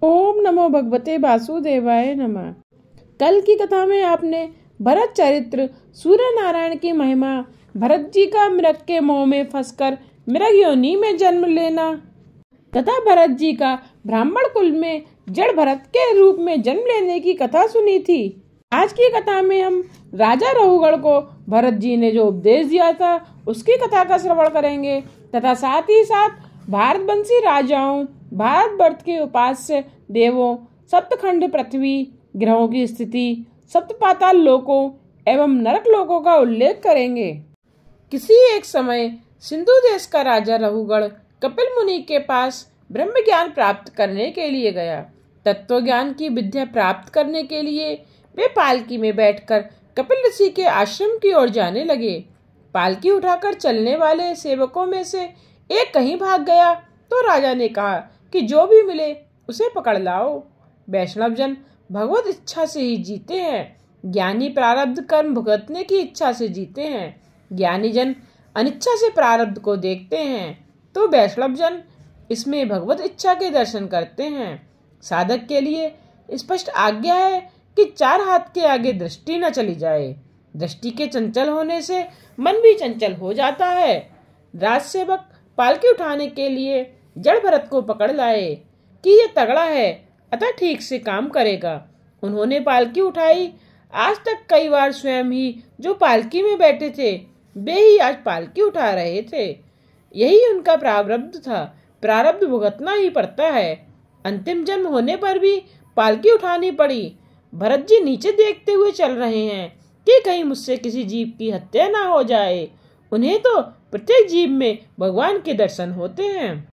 ओम नमो भगवते वासुदेवाय नमः। कल की कथा में आपने भरत चरित्र, सूर्य नारायण की महिमा, भरत जी का मृग के मोह में फंसकर मृग योनि में जन्म लेना तथा भरत जी का ब्राह्मण कुल में जड़ भरत के रूप में जन्म लेने की कथा सुनी थी। आज की कथा में हम राजा रहुगढ़ को भरत जी ने जो उपदेश दिया था उसकी कथा का श्रवण करेंगे तथा साथ ही साथ भारतवंशी राजाओं, भारतवर्ष के उपास्य देवों, सप्तखंड पृथ्वी, ग्रहों की स्थिति, सप्त पाताल लोकों एवं नरक लोकों का उल्लेख करेंगे। किसी एक समय सिंधु देश का राजा रहुगढ़ कपिल मुनि के पास ब्रह्म ज्ञान प्राप्त करने के लिए गया। तत्व ज्ञान की विद्या प्राप्त करने के लिए वे पालकी में बैठकर कपिल ऋषि के आश्रम की ओर जाने लगे। पालकी उठाकर चलने वाले सेवकों में से एक कहीं भाग गया तो राजा ने कहा कि जो भी मिले उसे पकड़ लाओ। वैष्णव जन भगवत इच्छा से ही जीते हैं, ज्ञानी प्रारब्ध कर्म भुगतने की इच्छा से जीते हैं। ज्ञानी जन अनिच्छा से प्रारब्ध को देखते हैं तो वैष्णव जन इसमें भगवत इच्छा के दर्शन करते हैं। साधक के लिए स्पष्ट आज्ञा है कि चार हाथ के आगे दृष्टि न चली जाए। दृष्टि के चंचल होने से मन भी चंचल हो जाता है। राजसेवक पालकी उठाने के लिए जड़ भरत को पकड़ लाए कि ये तगड़ा है अतः ठीक से काम करेगा। उन्होंने पालकी उठाई। आज तक कई बार स्वयं ही जो पालकी में बैठे थे वे ही आज पालकी उठा रहे थे। यही उनका प्रारब्ध था। प्रारब्ध भुगतना ही पड़ता है। अंतिम जन्म होने पर भी पालकी उठानी पड़ी। भरत जी नीचे देखते हुए चल रहे हैं कि कहीं मुझसे किसी जीव की हत्या ना हो जाए। उन्हें तो प्रत्येक जीव में भगवान के दर्शन होते हैं।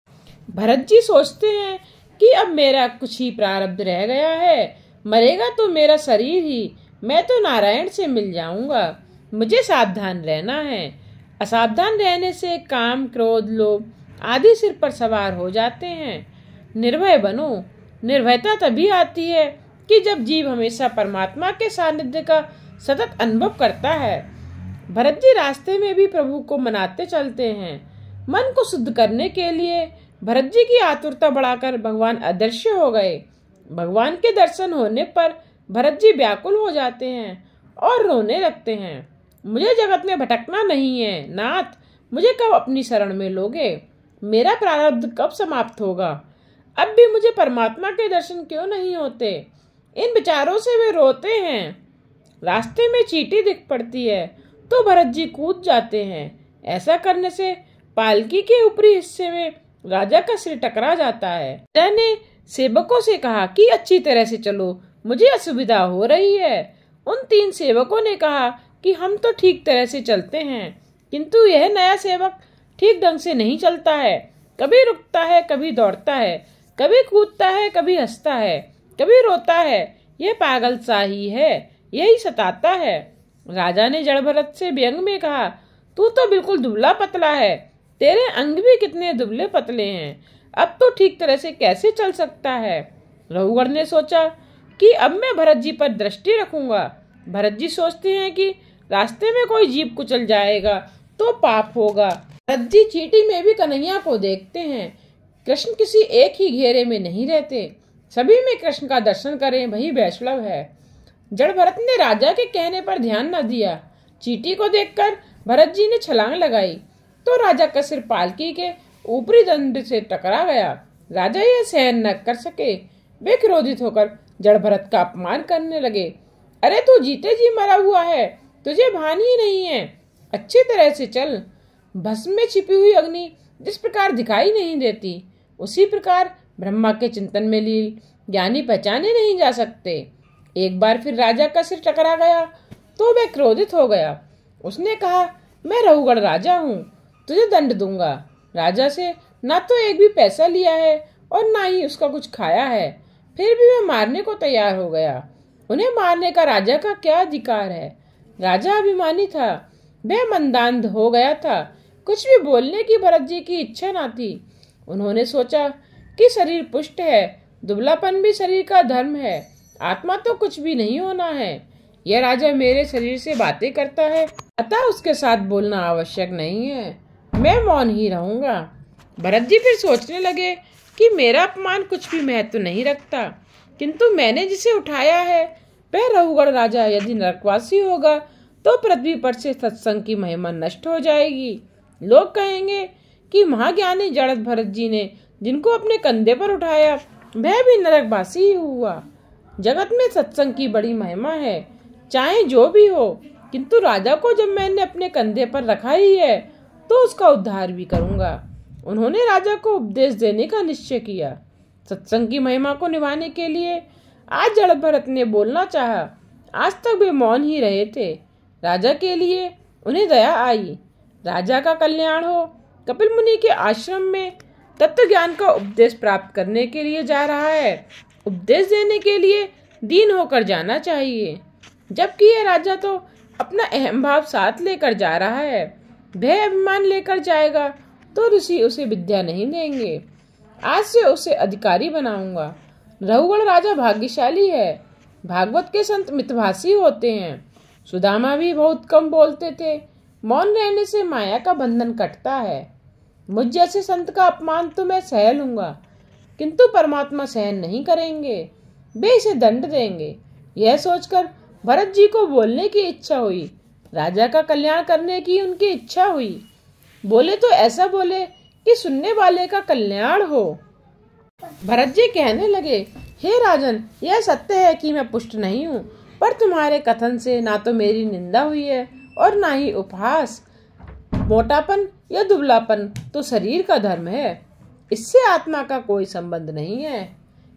भरत जी सोचते हैं कि अब मेरा कुछ ही प्रारब्ध रह गया है, मरेगा तो मेरा शरीर ही, मैं तो नारायण से मिल जाऊंगा। मुझे सावधान रहना है। असावधान रहने से काम, क्रोध, लोभ आदि सिर पर सवार हो जाते हैं। निर्भय बनो। निर्भयता तभी आती है कि जब जीव हमेशा परमात्मा के सानिध्य का सतत अनुभव करता है। भरत जी रास्ते में भी प्रभु को मनाते चलते हैं। मन को शुद्ध करने के लिए भरत जी की आतुरता बढ़ाकर भगवान अदृश्य हो गए। भगवान के दर्शन होने पर भरत जी व्याकुल हो जाते हैं और रोने लगते हैं। मुझे जगत में भटकना नहीं है नाथ, मुझे कब अपनी शरण में लोगे? मेरा प्रारब्ध कब समाप्त होगा? अब भी मुझे परमात्मा के दर्शन क्यों नहीं होते? इन विचारों से वे रोते हैं। रास्ते में चींटी दिख पड़ती है तो भरत जी कूद जाते हैं। ऐसा करने से पालकी के ऊपरी हिस्से में राजा का सिर टकरा जाता है। राजा ने सेवकों से कहा कि अच्छी तरह से चलो, मुझे असुविधा हो रही है। उन तीन सेवकों ने कहा कि हम तो ठीक तरह से चलते हैं, किंतु यह नया सेवक ठीक ढंग से नहीं चलता है। कभी रुकता है, कभी दौड़ता है, कभी कूदता है, कभी हंसता है, कभी रोता है। यह पागल सा ही है, यही सताता है। राजा ने जड़ भरत से व्यंग में कहा, तू तो बिल्कुल दुबला पतला है, तेरे अंग भी कितने दुबले पतले हैं, अब तो ठीक तरह से कैसे चल सकता है? रहुगढ़ ने सोचा कि अब मैं भरत जी पर दृष्टि रखूंगा। भरत जी सोचते हैं कि रास्ते में कोई जीव कुचल जाएगा तो पाप होगा। भरत जी चींटी में भी कन्हैया को देखते हैं। कृष्ण किसी एक ही घेरे में नहीं रहते, सभी में कृष्ण का दर्शन करें वही वैष्णव है। जड़ भरत ने राजा के कहने पर ध्यान न दिया। चींटी को देखकर भरत जी ने छलांग लगाई तो राजा का सिर पालकी के ऊपरी दंड से टकरा गया। राजा यह सहन न कर सके। वे क्रोधित होकर जड़ भरत का अपमान करने लगे। अरे तू जीते जी मरा हुआ है, तुझे भान ही नहीं है, अच्छी तरह से चल। भस्म में छिपी हुई अग्नि जिस प्रकार दिखाई नहीं देती, उसी प्रकार ब्रह्मा के चिंतन में लीन ज्ञानी पहचाने नहीं जा सकते। एक बार फिर राजा का सिर टकरा गया तो वह क्रोधित हो गया। उसने कहा, मैं रहुगढ़ राजा हूँ, तुझे दंड दूंगा। राजा से ना तो एक भी पैसा लिया है और ना ही उसका कुछ खाया है, फिर भी वह मारने को तैयार हो गया। उन्हें मारने का राजा का क्या अधिकार है? राजा अभिमानी था, वह मंदांध हो गया था। कुछ भी बोलने की भरत जी की इच्छा ना थी। उन्होंने सोचा कि शरीर पुष्ट है, दुबलापन भी शरीर का धर्म है, आत्मा तो कुछ भी नहीं होना है। यह राजा मेरे शरीर से बातें करता है, अतः उसके साथ बोलना आवश्यक नहीं है, मैं मौन ही रहूंगा। भरत जी फिर सोचने लगे कि मेरा अपमान कुछ भी महत्व नहीं रखता, किंतु मैंने जिसे उठाया है वह रहुगढ़ राजा यदि नरकवासी होगा तो पृथ्वी पर से सत्संग की महिमा नष्ट हो जाएगी। लोग कहेंगे कि महाज्ञानी जड़त भरत जी ने जिनको अपने कंधे पर उठाया वह भी नरकवासी ही हुआ। जगत में सत्संग की बड़ी महिमा है, चाहे जो भी हो, किंतु राजा को जब मैंने अपने कंधे पर रखा ही है तो उसका उद्धार भी करूंगा। उन्होंने राजा को उपदेश देने का निश्चय किया। सत्संग की महिमा को निभाने के लिए आज जड़त भरत ने बोलना चाहा। आज तक वे मौन ही रहे थे। राजा के लिए उन्हें दया आई। राजा का कल्याण हो। कपिल मुनि के आश्रम में तत्व ज्ञान का उपदेश प्राप्त करने के लिए जा रहा है। उपदेश देने के लिए दीन होकर जाना चाहिए, जबकि यह राजा तो अपना अहम भाव साथ लेकर जा रहा है। वह अभिमान लेकर जाएगा तो ऋषि उसे विद्या नहीं देंगे। आज से उसे अधिकारी बनाऊंगा। रहुगढ़ राजा भाग्यशाली है। भागवत के संत मितभाषी होते हैं। सुदामा भी बहुत कम बोलते थे। मौन रहने से माया का बंधन कटता है। मुझ जैसे संत का अपमान तो मैं सह लूंगा, किंतु परमात्मा सहन नहीं करेंगे, वे इसे दंड देंगे। यह सोचकर भरत जी को बोलने की इच्छा हुई। राजा का कल्याण करने की उनकी इच्छा हुई। बोले तो ऐसा बोले कि सुनने वाले का कल्याण हो। भरत जी कहने लगे, हे राजन, यह सत्य है कि मैं पुष्ट नहीं हूँ, पर तुम्हारे कथन से ना तो मेरी निंदा हुई है और ना ही उपहास। मोटापन या दुबलापन तो शरीर का धर्म है, इससे आत्मा का कोई संबंध नहीं है।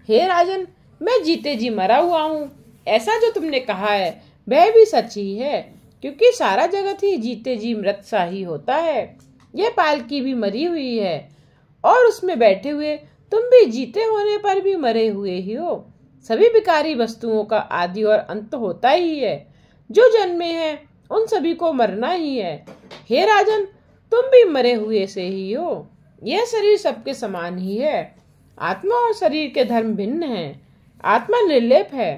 हे राजन, मैं जीते जी मरा हुआ हूँ। ऐसा जो तुमने कहा है वह भी सच ही है, क्योंकि सारा जगत ही जीते जी मृत सा ही होता है। यह पालकी भी मरी हुई है और उसमें बैठे हुए तुम भी जीते होने पर भी मरे हुए ही हो। सभी विकारी वस्तुओं का आदि और अंत होता ही है। जो जन्मे हैं उन सभी को मरना ही है। हे राजन, तुम भी मरे हुए से ही हो। यह शरीर सबके समान ही है। आत्मा और शरीर के धर्म भिन्न हैं। आत्मा निर्लेप है।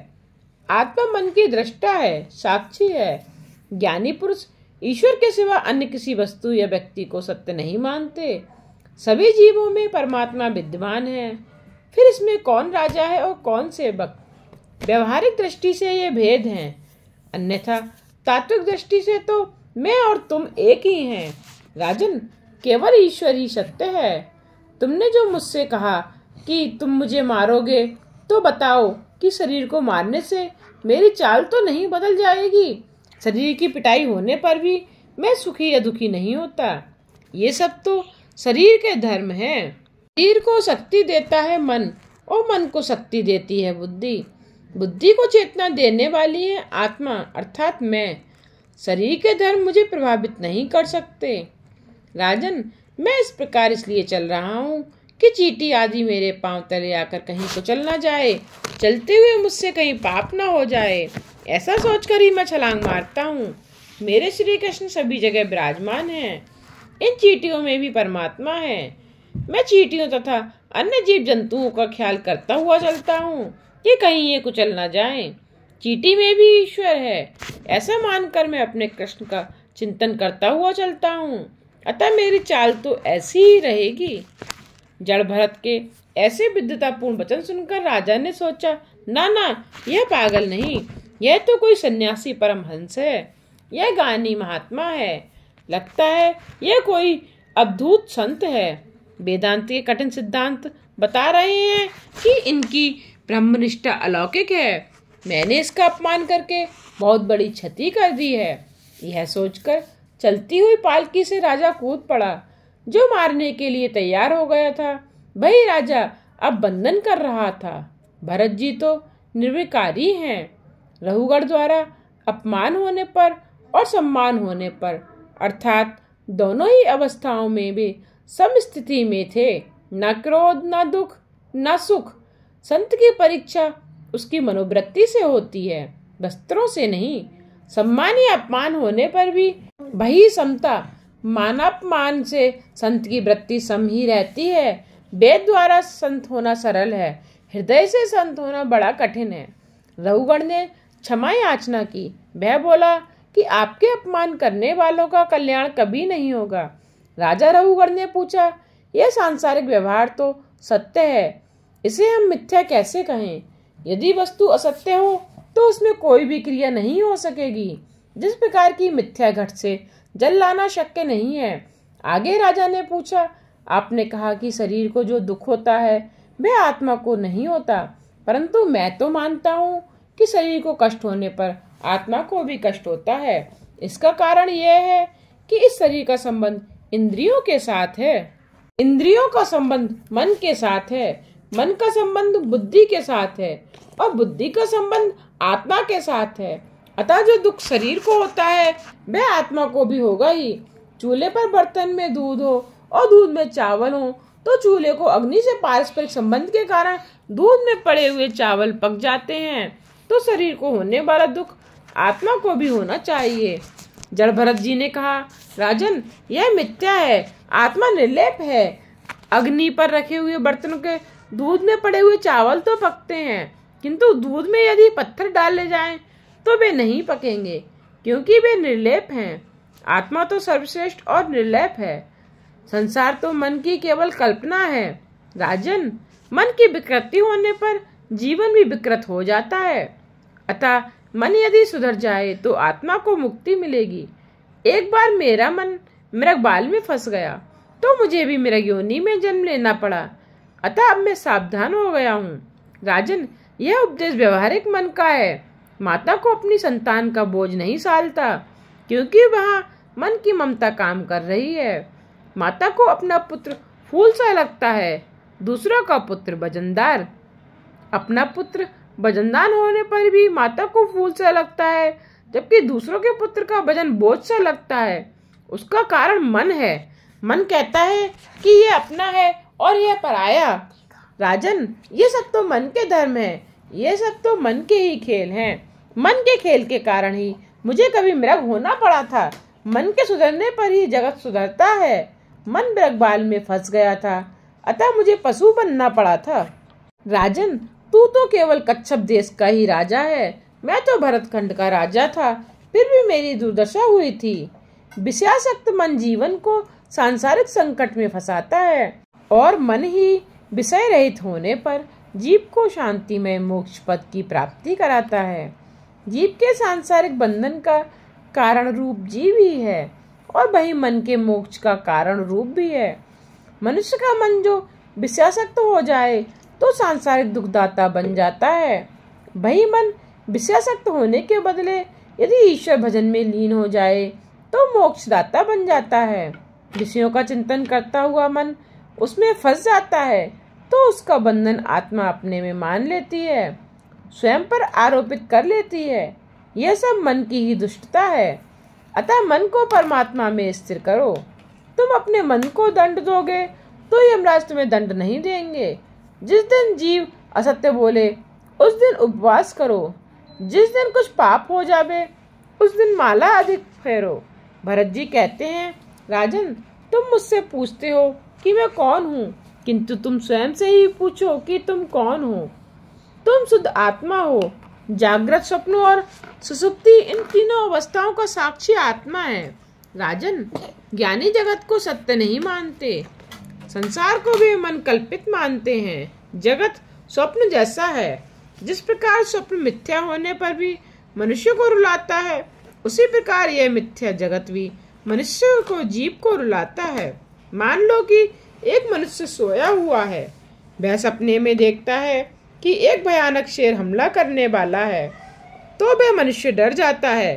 आत्मा मन की दृष्टा है, साक्षी है। ज्ञानी पुरुष ईश्वर के सिवा अन्य किसी वस्तु या व्यक्ति को सत्य नहीं मानते। सभी जीवों में परमात्मा विद्यमान है। फिर इसमें कौन राजा है और कौन सेवक? व्यवहारिक दृष्टि से ये भेद हैं, अन्यथा तात्विक दृष्टि से तो मैं और तुम एक ही हैं। राजन, केवल ईश्वर ही सत्य है। तुमने जो मुझसे कहा कि तुम मुझे मारोगे, तो बताओ कि शरीर को मारने से मेरी चाल तो नहीं बदल जाएगी। शरीर की पिटाई होने पर भी मैं सुखी या दुखी नहीं होता। ये सब तो शरीर के धर्म हैं। शरीर को शक्ति देता है मन और मन को शक्ति देती है बुद्धि। बुद्धि को चेतना देने वाली है आत्मा अर्थात मैं। शरीर के धर्म मुझे प्रभावित नहीं कर सकते। राजन, मैं इस प्रकार इसलिए चल रहा हूँ कि चींटी आदि मेरे पांव तले आकर कहीं को चल ना जाए, चलते हुए मुझसे कहीं पाप ना हो जाए, ऐसा सोचकर ही मैं छलांग मारता हूँ। मेरे श्री कृष्ण सभी जगह विराजमान हैं। इन चींटियों में भी परमात्मा है। मैं चींटियों तथा अन्य जीव जंतुओं का ख्याल करता हुआ चलता हूँ कि कहीं ये कुचल ना जाएं। चींटी में भी ईश्वर है, ऐसा मानकर मैं अपने कृष्ण का चिंतन करता हुआ चलता हूँ। अतः मेरी चाल तो ऐसी ही रहेगी। जड़ भरत के ऐसे विद्वतापूर्ण वचन सुनकर राजा ने सोचा, ना ना, यह पागल नहीं, यह तो कोई सन्यासी परमहंस है। यह ज्ञानी महात्मा है। लगता है यह कोई अवधूत संत है। वेदांत के कठिन सिद्धांत बता रहे हैं कि इनकी ब्रह्मनिष्ठा अलौकिक है। मैंने इसका अपमान करके बहुत बड़ी क्षति कर दी है। यह सोचकर चलती हुई पालकी से राजा कूद पड़ा। जो मारने के लिए तैयार हो गया था वही राजा अब बंधन कर रहा था। भरत जी तो निर्विकारी हैं। रहुगढ़ द्वारा अपमान होने पर और सम्मान होने पर अर्थात दोनों ही अवस्थाओं में वे समस्थिति में थे। न क्रोध, न दुख, न सुख। संत की परीक्षा उसकी मनोवृत्ति से होती है, वस्त्रों से नहीं। सम्मान या अपमान होने पर भी वही समता। मानापमान से संत की वृत्ति सम ही रहती है। वेद द्वारा संत होना सरल है, हृदय से संत होना बड़ा कठिन है। रहुगढ़ ने क्षमा याचना की। वह बोला कि आपके अपमान करने वालों का कल्याण कभी नहीं होगा। राजा रहुगढ़ ने पूछा, यह सांसारिक व्यवहार तो सत्य है, इसे हम मिथ्या कैसे कहें? यदि वस्तु असत्य हो तो उसमें कोई भी क्रिया नहीं हो सकेगी। जिस प्रकार की मिथ्या घट से जल लाना शक्य नहीं है। आगे राजा ने पूछा, आपने कहा कि शरीर को जो दुख होता है वह आत्मा को नहीं होता, परंतु मैं तो मानता हूँ कि शरीर को कष्ट होने पर आत्मा को भी कष्ट होता है। इसका कारण यह है कि इस शरीर का संबंध इंद्रियों के साथ है, इंद्रियों का संबंध मन के साथ है, मन का संबंध बुद्धि के साथ है और बुद्धि का संबंध आत्मा के साथ है। अतः जो दुख शरीर को होता है वह आत्मा को भी होगा ही। चूल्हे पर बर्तन में दूध हो और दूध में चावल हो तो चूल्हे को अग्नि से पारस्परिक संबंध के कारण दूध में पड़े हुए चावल पक जाते हैं, तो शरीर को होने वाला दुख आत्मा को भी होना चाहिए। जड़ भरत जी ने कहा, राजन यह मिथ्या है, आत्मा निर्लेप है। अग्नि पर रखे हुए बर्तन के दूध में पड़े हुए चावल तो पकते हैं, किंतु दूध में यदि पत्थर डाले जाएं तो वे नहीं पकेंगे, क्योंकि वे निर्लेप हैं। आत्मा तो सर्वश्रेष्ठ और निर्लेप है। संसार तो मन की केवल कल्पना है। राजन, मन की विकृति होने पर जीवन भी विकृत हो जाता है। अतः मन यदि सुधर जाए तो आत्मा को मुक्ति मिलेगी। एक बार मेरा मन मृग बाल में फंस गया तो मुझे भी मृग योनि में जन्म लेना पड़ा। अतः अब मैं सावधान हो गया हूँ। राजन, यह उपदेश व्यवहारिक मन का है। माता को अपनी संतान का बोझ नहीं सालता, क्योंकि वहाँ मन की ममता काम कर रही है। माता को अपना पुत्र फूल सा लगता है, दूसरों का पुत्र वजनदार। अपना पुत्र वजनदार होने पर भी माता को फूल सा लगता है, जबकि दूसरों के पुत्र का वजन बोझ सा लगता है। उसका कारण मन है। मन कहता है कि यह अपना है और यह पराया। राजन, ये सब तो मन के धर्म है, ये सब तो मन के ही खेल हैं। मन के खेल के कारण ही मुझे कभी मृग होना पड़ा था। मन के सुधरने पर ही जगत सुधरता है। मन मृग बाल में फंस गया था, अतः मुझे पशु बनना पड़ा था। राजन, तू तो केवल कच्छप देश का ही राजा है, मैं तो भरतखंड का राजा था, फिर भी मेरी दुर्दशा हुई थी। विषयासक्त मन जीवन को सांसारिक संकट में फंसाता है और मन ही विषय रहित होने पर जीव को शांतिमय मोक्ष पद की प्राप्ति कराता है। जीव के सांसारिक बंधन का कारण रूप जीव ही है और वही मन के मोक्ष का कारण रूप भी है। मनुष्य का मन जो विषयासक्त हो जाए तो सांसारिक दुखदाता बन जाता है। वही मन विषयासक्त होने के बदले यदि ईश्वर भजन में लीन हो जाए तो मोक्षदाता बन जाता है। विषयों का चिंतन करता हुआ मन उसमें फंस जाता है तो उसका बंधन आत्मा अपने में मान लेती है, स्वयं पर आरोपित कर लेती है। यह सब मन की ही दुष्टता है। अतः मन को परमात्मा में स्थिर करो। तुम अपने मन को दंड दोगे तो यमराज तुम्हें दंड नहीं देंगे। जिस दिन जीव असत्य बोले उस दिन उपवास करो। जिस दिन कुछ पाप हो जावे उस दिन माला अधिक फेरो। भरत जी कहते हैं, राजन, तुम मुझसे पूछते हो कि मैं कौन हूँ, किंतु तुम स्वयं से ही पूछो कि तुम कौन हो। तुम शुद्ध आत्मा हो। जागृत, स्वप्न और सुसुप्ति, इन तीनों अवस्थाओं का साक्षी आत्मा है। राजन, ज्ञानी जगत को सत्य नहीं मानते, संसार को भी मन कल्पित मानते हैं। जगत स्वप्न जैसा है। जिस प्रकार स्वप्न मिथ्या होने पर भी मनुष्य को रुलाता है, उसी प्रकार यह मिथ्या जगत भी मनुष्य को, जीव को रुलाता है। मान लो कि एक मनुष्य सोया हुआ है। वह सपने में देखता है कि एक भयानक शेर हमला करने वाला है, तो वह मनुष्य डर जाता है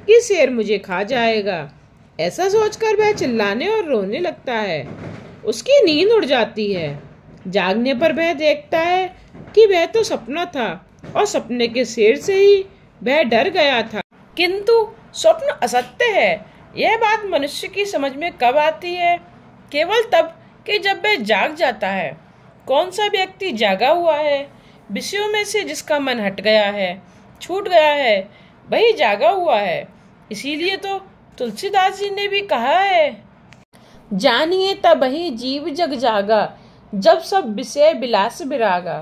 कि शेर मुझे खा जाएगा। ऐसा सोचकर वह चिल्लाने और रोने लगता है। उसकी नींद उड़ जाती है। जागने पर वह देखता है कि वह तो सपना था और सपने के शेर से ही वह डर गया था, किंतु स्वप्न असत्य है। यह बात मनुष्य की समझ में कब आती है? केवल तब कि जब वह जाग जाता है। कौन सा व्यक्ति जागा हुआ है? विषयों में से जिसका मन हट गया है, छूट गया है, वही जागा हुआ है। इसीलिए तो तुलसीदास जी ने भी कहा है, जानिए तबहि जीव जग जागा, जब सब विषय विलास विरागा।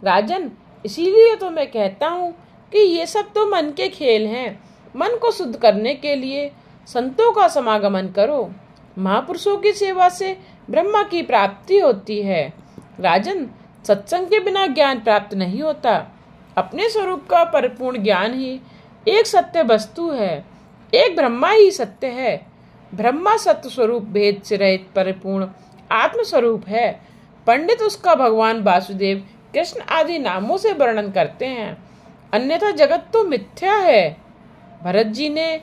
राजन, इसीलिए तो मैं कहता हूँ कि ये सब तो मन के खेल हैं। मन को शुद्ध करने के लिए संतों का समागमन करो। महापुरुषों की सेवा से ब्रह्मा की प्राप्ति होती है। राजन, सत्संग के बिना ज्ञान प्राप्त नहीं होता। अपने स्वरूप का परिपूर्ण ज्ञान ही एक सत्य वस्तु है। एक ब्रह्मा ही सत्य है। ब्रह्मा सत्य स्वरूप भेद से रहित परिपूर्ण आत्म स्वरूप है। पंडित उसका भगवान वासुदेव, कृष्ण आदि नामों से वर्णन करते हैं, अन्यथा जगत तो मिथ्या है। भरत जी ने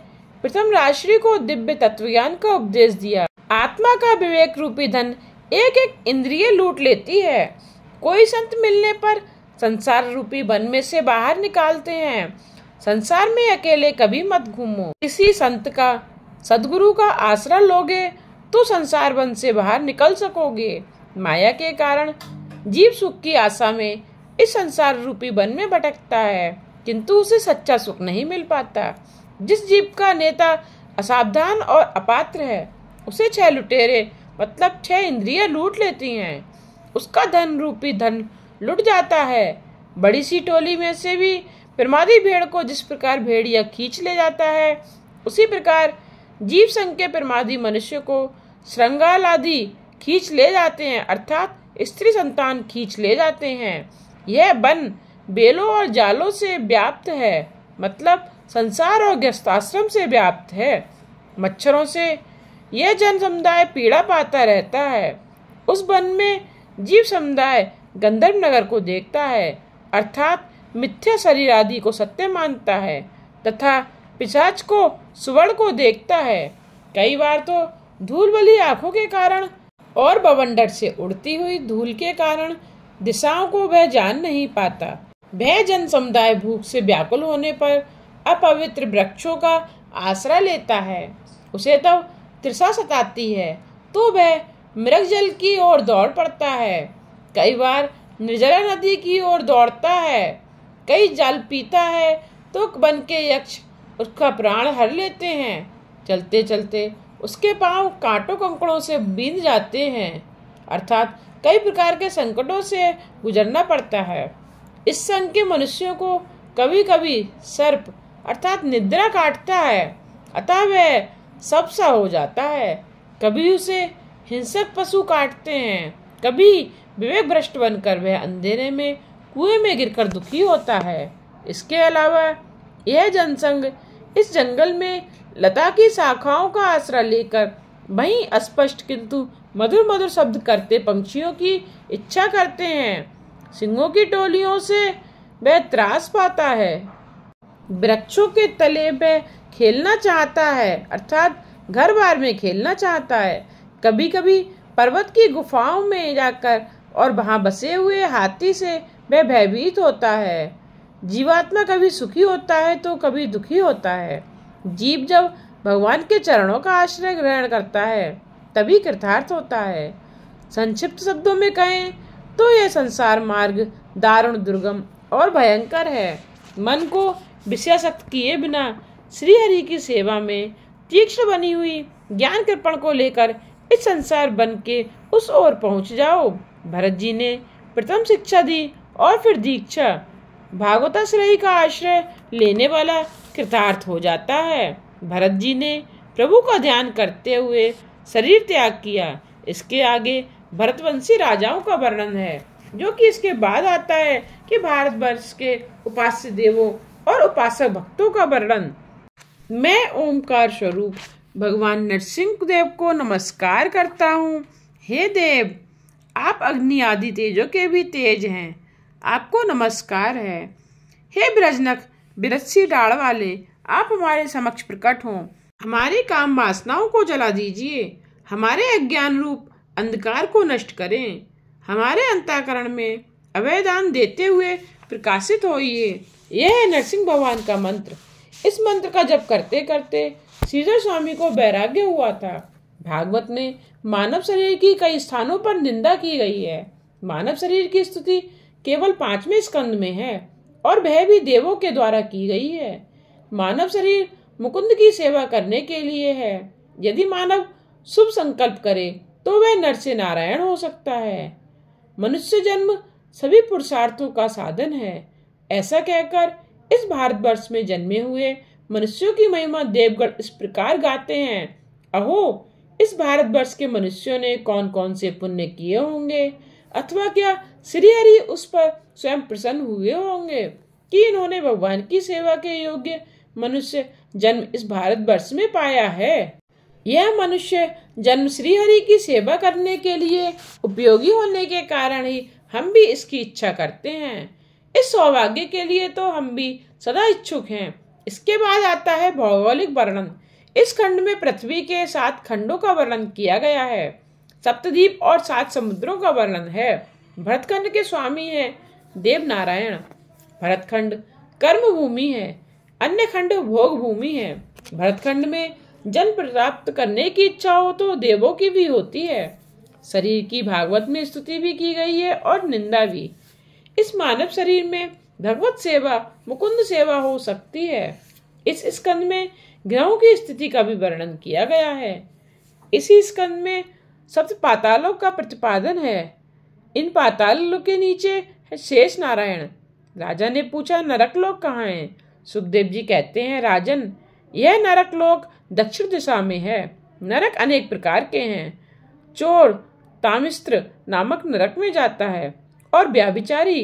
प्रथम राशि को दिव्य तत्वज्ञान का उपदेश दिया। आत्मा का विवेक रूपी धन एक एक इंद्रिय लूट लेती है। कोई संत मिलने पर संसार रूपी वन में से बाहर निकालते हैं। संसार में अकेले कभी मत घूमो। किसी संत का, सदगुरु का आसरा लोगे तो संसार वन से बाहर निकल सकोगे। माया के कारण जीव सुख की आशा में इस संसार रूपी वन में भटकता है, किंतु उसे सच्चा सुख नहीं मिल पाता। जिस जीव का नेता असावधान और अपात्र है, उसे 6 लुटेरे मतलब 6 इंद्रियां लूट लेती हैं। उसका धन रूपी धन लुट जाता है। बड़ी सी टोली में से भी प्रमादी भेड़ को जिस प्रकार भेड़िया खींच ले जाता है, उसी प्रकार जीव संघ के प्रमादी मनुष्य को श्रृंगाल आदि खींच ले जाते हैं, अर्थात स्त्री संतान खींच ले जाते हैं। यह वन बेलों और जालों से व्याप्त है, मतलब संसार और गृहस्थाश्रम से व्याप्त है। मच्छरों से यह जन समुदाय पीड़ा पाता रहता है। उस वन में जीव समुदाय गंधर्व नगर को देखता है, अर्थात मिथ्या शरीर आदि को सत्य मानता है, तथा पिशाच को सुवर्ण को देखता है। कई बार तो धूल वाली आंखों के कारण और बवंडर से उड़ती हुई धूल के कारण दिशाओं को वह जान नहीं पाता। वह जन समुदाय भूख से व्याकुल होने पर अपवित्र वृक्षों का आसरा लेता है। उसे तब तृषा सताती है तो वह मृग जल की ओर दौड़ पड़ता है। कई बार निर्जला नदी की ओर दौड़ता है। कई जल पीता है तो वन के यक्ष उसका प्राण हर लेते हैं। चलते चलते उसके पांव कांटों कंकड़ों से बींध जाते हैं, अर्थात कई प्रकार के संकटों से गुजरना पड़ता है। इस संग के मनुष्यों को कभी कभी सर्प अर्थात निद्रा काटता है, अतः वह सब सा हो जाता है। कभी उसे हिंसक पशु काटते हैं, कभी विवेक भ्रष्ट बनकर वह अंधेरे में कुएं में गिरकर दुखी होता है। इसके अलावा यह जनसंघ इस जंगल में लता की शाखाओं का आसरा लेकर वहीं अस्पष्ट किंतु मधुर मधुर शब्द करते पंछियों की इच्छा करते हैं। सिंहों की टोलियों से वह त्रास पाता है। वृक्षों के तले वह खेलना चाहता है, अर्थात घर बार में खेलना चाहता है। कभी कभी पर्वत की गुफाओं में जाकर और वहां बसे हुए हाथी से वह भयभीत होता है। जीवात्मा कभी सुखी होता है तो कभी दुखी होता है। जीव जब भगवान के चरणों का आश्रय ग्रहण करता है तभी कृतार्थ होता है। संक्षिप्त शब्दों में कहें तो यह संसार मार्ग दारुण, दुर्गम और भयंकर है। मन को विषयासक्त किए बिना श्री हरि की सेवा में तीक्ष्ण बनी हुई ज्ञान कृपण को लेकर इस संसार बन के उस ओर पहुंच जाओ। भरत जी ने प्रथम शिक्षा दी और फिर दीक्षा। भागवताश्रयी का आश्रय लेने वाला कृतार्थ हो जाता है। भरत जी ने प्रभु का ध्यान करते हुए शरीर त्याग किया। इसके आगे भरतवंशी राजाओं का वर्णन है, जो कि इसके बाद आता है कि भारतवर्ष के उपास्य देवों और उपासक भक्तों का वर्णन। मैं ओमकार स्वरूप भगवान नरसिंह देव को नमस्कार करता हूँ। हे देव, आप अग्नि आदि तेजों के भी तेज हैं, आपको नमस्कार है। हे ब्रजनक बिरस्सी डाढ़ वाले, आप हमारे समक्ष प्रकट हों। हमारी काम वासनाओं को जला दीजिए, हमारे अज्ञान रूप अंधकार को नष्ट करें। हमारे अंतःकरण में अभयदान देते हुए प्रकाशित होइए। यह है नरसिंह भगवान का मंत्र। इस मंत्र का जप करते करते श्रीधर स्वामी को वैराग्य हुआ था। भागवत में मानव शरीर की कई स्थानों पर निंदा की गई है। मानव शरीर की स्तुति केवल 5वें स्कंद में है और वह भी देवों के द्वारा की गई है। मानव शरीर मुकुंद की सेवा करने के लिए है। यदि मानव शुभ संकल्प करे तो वह नर से नारायण हो सकता है। मनुष्य जन्म सभी पुरुषार्थों का साधन है। ऐसा कहकर इस भारतवर्ष में जन्मे हुए मनुष्यों की महिमा देवगण इस प्रकार गाते हैं। अहो, इस भारतवर्ष के मनुष्यों ने कौन कौन से पुण्य किए होंगे। अथवा क्या श्रीहरि उस पर स्वयं प्रसन्न हुए होंगे कि इन्होंने भगवान की सेवा के योग्य मनुष्य जन्म इस भारतवर्ष में पाया है। यह मनुष्य जन्म श्रीहरि की सेवा करने के लिए उपयोगी होने के कारण ही हम भी इसकी इच्छा करते हैं। इस सौभाग्य के लिए तो हम भी सदा इच्छुक हैं। इसके बाद आता है भौगोलिक वर्णन। इस खंड में पृथ्वी के 7 खंडों का वर्णन किया गया है। सप्तद्वीप और 7 समुद्रों का वर्णन है। भरतखंड के स्वामी हैं देव नारायण। भरतखंड कर्म भूमि है, अन्य खंड भोग भूमि है। भरतखंड में जन्म प्राप्त करने की इच्छा हो तो देवों की भी होती है। शरीर की भागवत में स्तुति भी की गई है और निंदा भी। इस मानव शरीर में भगवत सेवा मुकुंद सेवा हो सकती है। इस स्कंद में ग्रहों की स्थिति का भी वर्णन किया गया है। इसी स्कंद में सप्त पातालों का प्रतिपादन है। इन पातालों के नीचे है शेष नारायण। राजा ने पूछा नरक लोक कहाँ है? सुखदेव जी कहते हैं राजन, यह नरक लोक दक्षिण दिशा में है। नरक अनेक प्रकार के हैं। चोर तामिस्त्र नामक नरक में जाता है और व्याभिचारी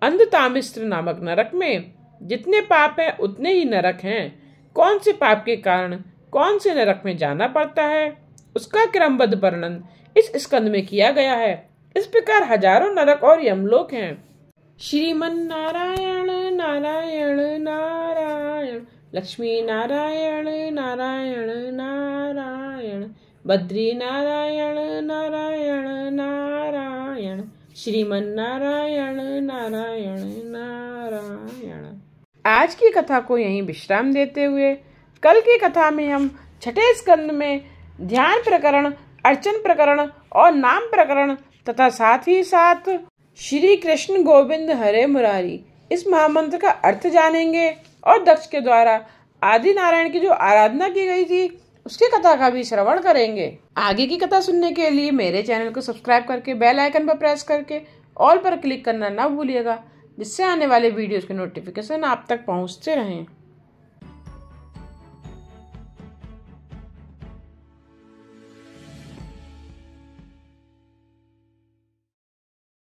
अंध तामिस्त्र नामक नरक में। जितने पाप हैं उतने ही नरक हैं। कौन से पाप के कारण कौन से नरक में जाना पड़ता है उसका क्रमबद्ध वर्णन इस स्कंद में किया गया है। इस प्रकार हजारों नरक और यमलोक हैं। श्रीमन नारायण नारायण नारायण, लक्ष्मी नारायण नारायण नारायण, बद्री नारायण नारायण नारायण, श्रीमन नारायण नारायण नारायण। आज की कथा को यहीं विश्राम देते हुए कल की कथा में हम छठे स्कंद में ध्यान प्रकरण, अर्चन प्रकरण और नाम प्रकरण तथा साथ ही साथ श्री कृष्ण गोविंद हरे मुरारी इस महामंत्र का अर्थ जानेंगे और दक्ष के द्वारा आदि नारायण की जो आराधना की गई थी उसकी कथा का भी श्रवण करेंगे। आगे की कथा सुनने के लिए मेरे चैनल को सब्सक्राइब करके बेल आइकन पर प्रेस करके ऑल पर क्लिक करना ना भूलिएगा, जिससे आने वाले वीडियोस के नोटिफिकेशन आप तक पहुंचते रहें।